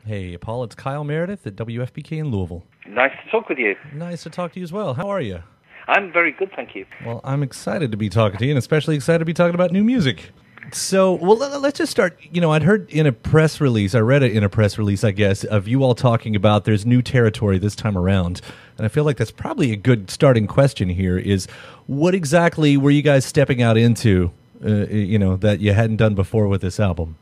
Hey, Paul, it's Kyle Meredith at WFPK in Louisville. Nice to talk with you. Nice to talk to you as well. How are you? I'm very good, thank you. Well, I'm excited to be talking to you, and especially excited to be talking about new music. So, well, let's just start. You know, I'd heard in a press release, I read it in a press release, I guess, of you all talking about there's new territory this time around. And I feel like that's probably a good starting question here is, what exactly were you guys stepping out into, that you hadn't done before with this album?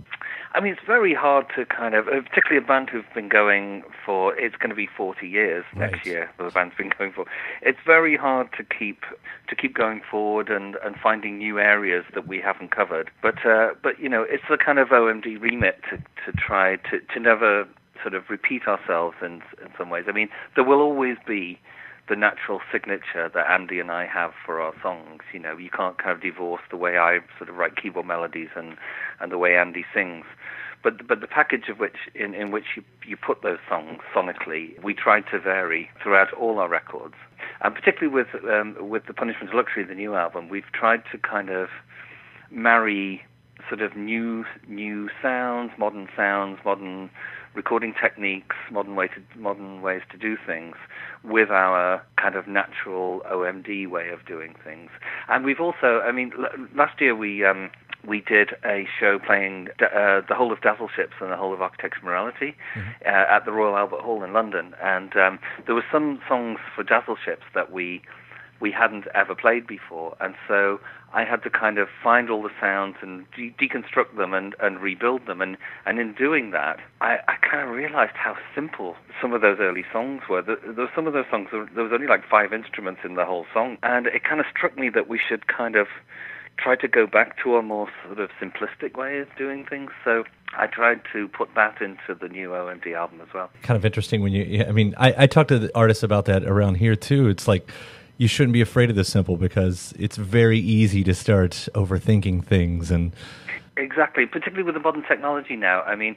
I mean, it's very hard to particularly a band who've been going for, it's going to be 40 years next year, the band's been going for. It's very hard to keep going forward and finding new areas that we haven't covered. But it's the kind of OMD remit to try to never sort of repeat ourselves in some ways. I mean, there will always be the natural signature that Andy and I have for our songs. You know, you can't kind of divorce the way I sort of write keyboard melodies and the way Andy sings. But the package of in which you put those songs sonically, we tried to vary throughout all our records. And particularly with The Punishment of Luxury, the new album, we've tried to kind of marry sort of new sounds, modern recording techniques, modern ways to do things, with our kind of natural OMD way of doing things. And we've also, I mean, last year we did a show playing the whole of Dazzle Ships and the whole of Architect's Morality at the Royal Albert Hall in London. And there were some songs for Dazzle Ships that we hadn't ever played before, and so I had to kind of find all the sounds and deconstruct them and rebuild them, and in doing that, I kind of realized how simple some of those early songs were. Some of those songs, there was only like 5 instruments in the whole song, and it kind of struck me that we should kind of try to go back to a more sort of simplistic way of doing things. So I tried to put that into the new OMD album as well. Kind of interesting when I talked to the artists about that around here too. It's like, you shouldn't be afraid of the simple because it's very easy to start overthinking things. And exactly, particularly with the modern technology now. I mean,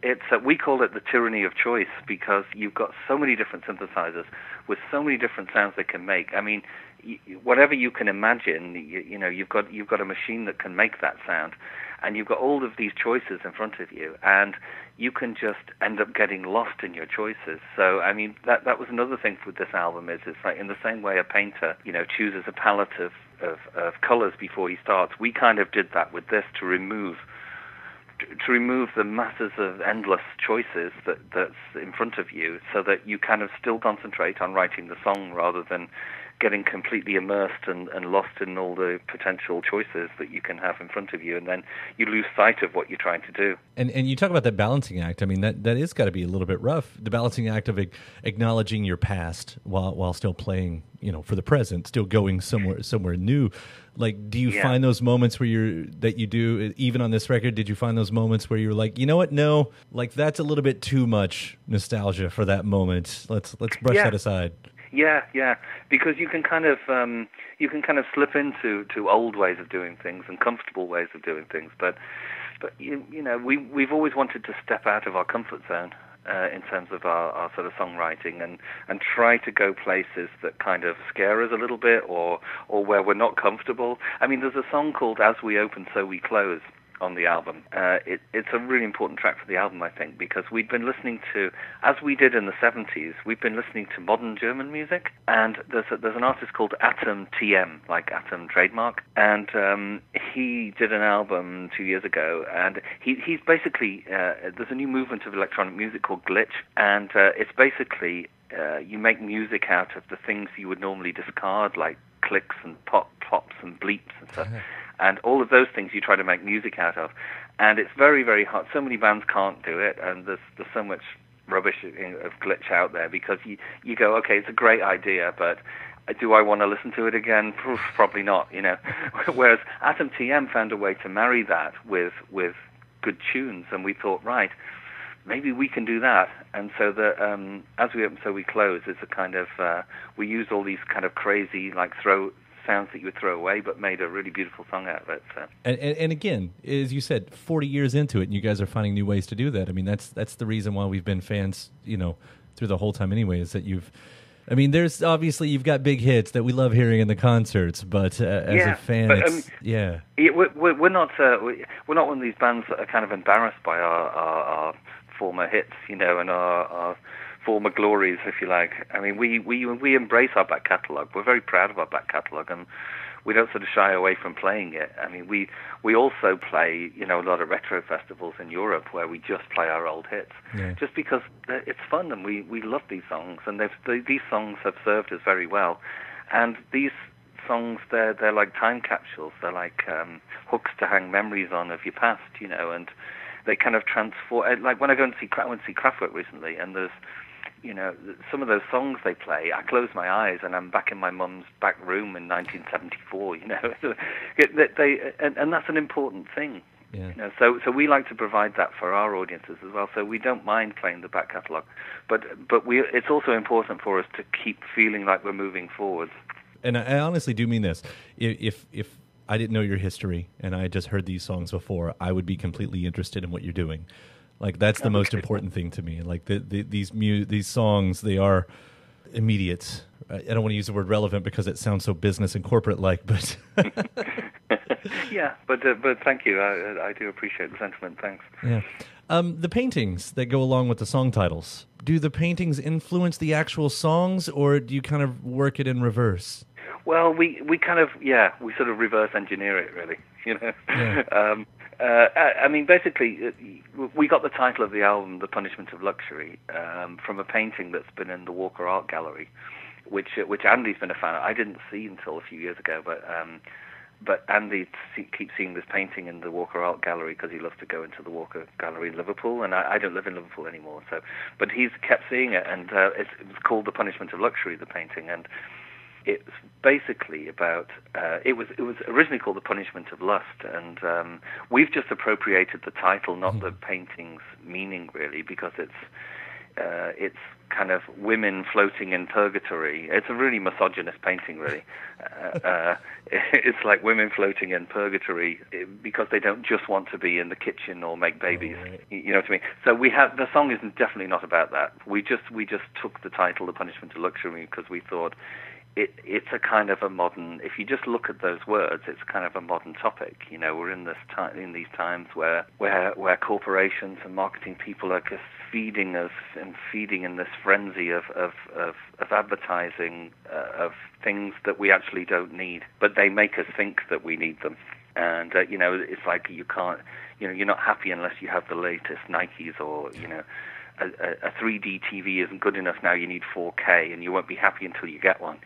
it's we call it the tyranny of choice because you've got so many different synthesizers with so many different sounds they can make. I mean, whatever you can imagine, you've got a machine that can make that sound, and you've got all of these choices in front of you, and you can just end up getting lost in your choices. So, I mean, that was another thing with this album is it's like in the same way a painter, chooses a palette of colors before he starts. We kind of did that with this to remove the masses of endless choices that's in front of you, so that you kind of still concentrate on writing the song rather than getting completely immersed and lost in all the potential choices that you can have in front of you, and then you lose sight of what you're trying to do. And you talk about that balancing act. I mean, that is got to be a little bit rough, the balancing act of acknowledging your past while still playing, for the present, still going somewhere new. Like, do you find those moments where you do, even on this record, did you find those moments where you're like, you know what, no, like that's a little bit too much nostalgia for that moment. Let's brush that aside. Yeah, because you can kind of slip into old ways of doing things and comfortable ways of doing things, but we've always wanted to step out of our comfort zone in terms of our sort of songwriting and try to go places that kind of scare us a little bit or where we're not comfortable. I mean, there's a song called "As We Open, So We Close" on the album. It's a really important track for the album, I think, because we'd been listening to, as we did in the 70s, we've been listening to modern German music, and there's an artist called Atom TM, like Atom trademark, and he did an album 2 years ago, and he's basically, there's a new movement of electronic music called glitch, and it's basically, you make music out of the things you would normally discard, like clicks and pops and bleeps and stuff. And all of those things you try to make music out of. And it's very, very hard. So many bands can't do it, and there's so much rubbish of glitch out there because you go, okay, it's a great idea, but do I want to listen to it again? Probably not, Whereas Atom TM found a way to marry that with good tunes, and we thought, right, maybe we can do that. And so As We Open, So We Close is a kind of, we used all these kind of crazy, like sounds that you would throw away, but made a really beautiful song out of it. So. And again, as you said, 40 years into it, and you guys are finding new ways to do that. I mean, that's the reason why we've been fans, through the whole time anyway, is that there's obviously you've got big hits that we love hearing in the concerts, but as a fan, we're not one of these bands that are kind of embarrassed by our former hits, and our former glories, if you like. I mean, we embrace our back catalogue. We're very proud of our back catalogue, and we don't sort of shy away from playing it. I mean, we also play, a lot of retro festivals in Europe where we just play our old hits, just because it's fun, and we love these songs, and these songs have served us very well. And these songs, they're like time capsules. They're like hooks to hang memories on of your past, and they kind of transform. Like when I went to see Kraftwerk recently, and there's, some of those songs they play, I close my eyes and I'm back in my mum's back room in 1974. And that's an important thing. Yeah. So we like to provide that for our audiences as well. So we don't mind playing the back catalogue, but it's also important for us to keep feeling like we're moving forwards. And I honestly do mean this. If I didn't know your history and I just heard these songs before, I would be completely interested in what you're doing. Like that's the most important thing to me. Like these songs, they are immediate. I don't want to use the word relevant because it sounds so business and corporate like, but yeah, but thank you. I do appreciate the sentiment. Thanks. Yeah. The paintings that go along with the song titles, do the paintings influence the actual songs, or do you kind of work it in reverse? Well, we sort of reverse engineer it, really. Yeah. I mean, basically, we got the title of the album, "The Punishment of Luxury," from a painting that's been in the Walker Art Gallery, which Andy's been a fan of. I didn't see until a few years ago, but Andy keeps seeing this painting in the Walker Art Gallery because he loves to go into the Walker Gallery in Liverpool, and I don't live in Liverpool anymore. But he's kept seeing it, and it's called "The Punishment of Luxury," the painting, and it's basically about. It was originally called "The Punishment of Lust," and we've just appropriated the title, not the painting's meaning, really, because it's kind of women floating in purgatory. It's a really misogynist painting, really. It's like women floating in purgatory because they don't just want to be in the kitchen or make babies. Oh, right. You know what I mean? So the song is definitely not about that. We just took the title, "The Punishment of Luxury," because we thought it's a kind of a modern. If you just look at those words, it's kind of a modern topic. We're in these times where corporations and marketing people are just feeding us and feeding in this frenzy of advertising of things that we actually don't need, but they make us think that we need them. And it's like you can't. You're not happy unless you have the latest Nikes, or a 3D TV isn't good enough now, you need 4K, and you won't be happy until you get one,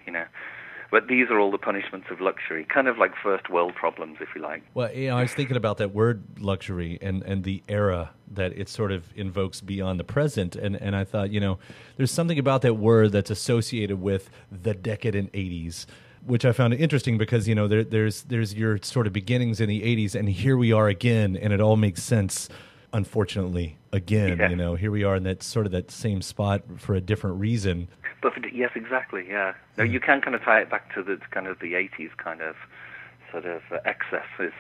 But these are all the punishments of luxury, kind of like first world problems, if you like. Well, I was thinking about that word luxury and the era that it sort of invokes beyond the present, and I thought, there's something about that word that's associated with the decadent 80s, which I found interesting because, there's your sort of beginnings in the 80s, and here we are again, and it all makes sense. Unfortunately, again, here we are in that sort of that same spot for a different reason. But yes, exactly, yeah. No, you can kind of tie it back to the kind of the 80s kind of sort of excesses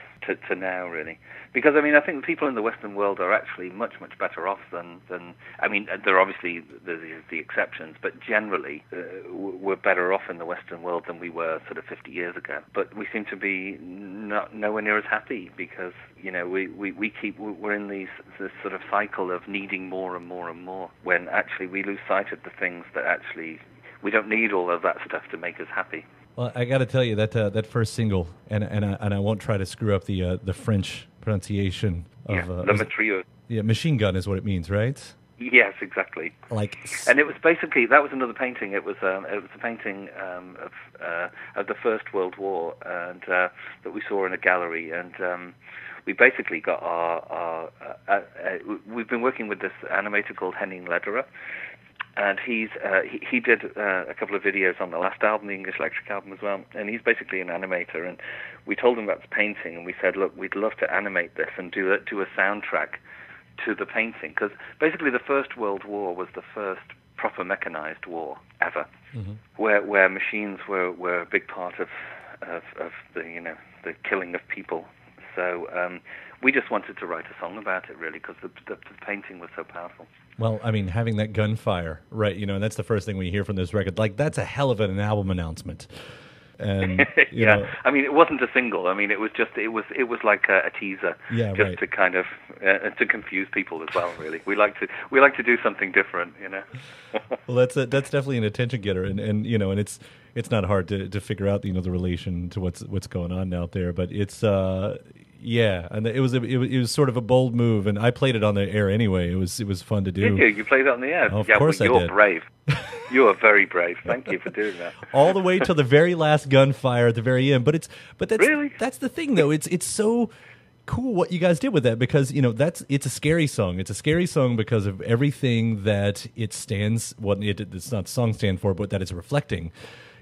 to now, really. Because, I think the people in the Western world are actually much, much better off than there are obviously the exceptions, but generally we're better off in the Western world than we were sort of 50 years ago. But we seem to be nowhere near as happy because, we're in this sort of cycle of needing more and more and more, when actually we lose sight of the things that actually, we don't need all of that stuff to make us happy. Well, I got to tell you that first single, and I won't try to screw up the French pronunciation of Le Matrieux. Yeah, machine gun is what it means, right? Yes, exactly. And it was basically, that was another painting. It was a painting of the First World War, and that we saw in a gallery, and we basically got we've been working with this animator called Henning Lederer. And he did a couple of videos on the last album, the English Electric album as well. And he's basically an animator. And we told him about the painting, and we said, look, we'd love to animate this and do a soundtrack to the painting. Because basically the First World War was the first proper mechanized war ever, where machines were a big part of the killing of people. So we just wanted to write a song about it, really, because the painting was so powerful. Well, having that gunfire, right, and that's the first thing we hear from this record. Like, that's a hell of an album announcement. And yeah, I mean, it wasn't a single. I mean, it was like a teaser, yeah, just right. to kind of to confuse people as well. Really, we like to do something different, Well, that's definitely an attention getter, and it's not hard to figure out the relation to what's going on out there, but it's yeah, and it was sort of a bold move, and I played it on the air anyway. It was fun to do. Did you? You played it on the air? Oh, of course I did. You're brave. You are very brave. Thank you for doing that. All the way till the very last gunfire at the very end. But that's really? That's the thing, though. It's so cool what you guys did with that, because it's a scary song. It's a scary song because of everything that it stands. What it's not the song stand for, but that it's reflecting.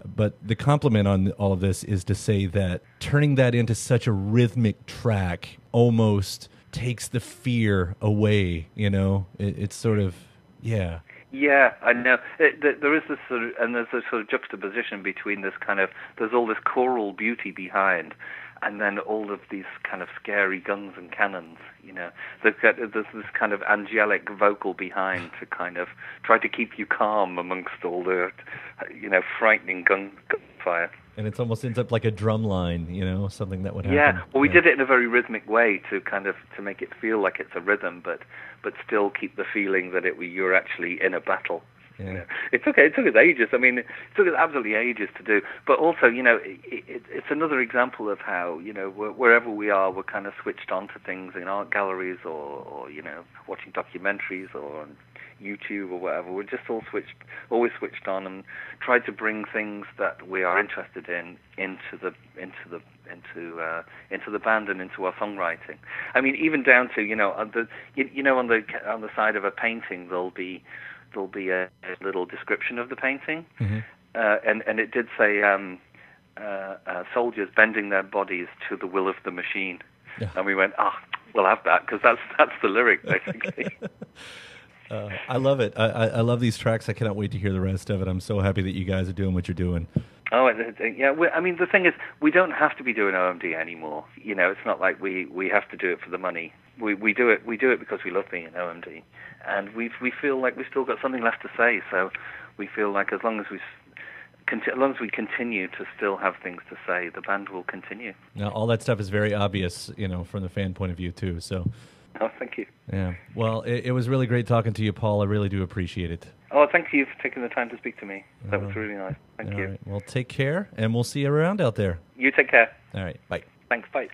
But the compliment on all of this is to say that turning that into such a rhythmic track almost takes the fear away. It's sort of, yeah. Yeah, I know. There is this sort of, and there's this sort of juxtaposition between this kind of, there's all this choral beauty behind, and then all of these kind of scary guns and cannons, There's this kind of angelic vocal behind to kind of try to keep you calm amongst all the, frightening gunfire. And it almost ends up like a drum line, something that would happen. Yeah, well, we did it in a very rhythmic way to kind of to make it feel like it's a rhythm, but still keep the feeling that you're actually in a battle. Yeah. It took us ages. I mean, it took us absolutely ages to do. But also, it's another example of how, wherever we are, we're kind of switched on to things in art galleries or watching documentaries or on YouTube or whatever. We're just always switched on, and tried to bring things that we are interested in into the band and into our songwriting. I mean, even down to on the side of a painting there'll be a little description of the painting, mm-hmm. And it did say soldiers bending their bodies to the will of the machine, yeah. And we went, we'll have that, because that's the lyric basically. I love it. I love these tracks. I cannot wait to hear the rest of it. I'm so happy that you guys are doing what you're doing. Oh, yeah. I mean, the thing is, we don't have to be doing OMD anymore. It's not like we have to do it for the money. We do it because we love being in OMD, and we feel like we've still got something left to say. So we feel like as long as we continue to still have things to say, the band will continue. Now, all that stuff is very obvious, from the fan point of view too. So. Oh, thank you. Yeah. Well, it was really great talking to you, Paul. I really do appreciate it. Oh, thank you for taking the time to speak to me. That was really nice. Thank you. All right. Well, take care, and we'll see you around out there. You take care. All right. Bye. Thanks. Bye.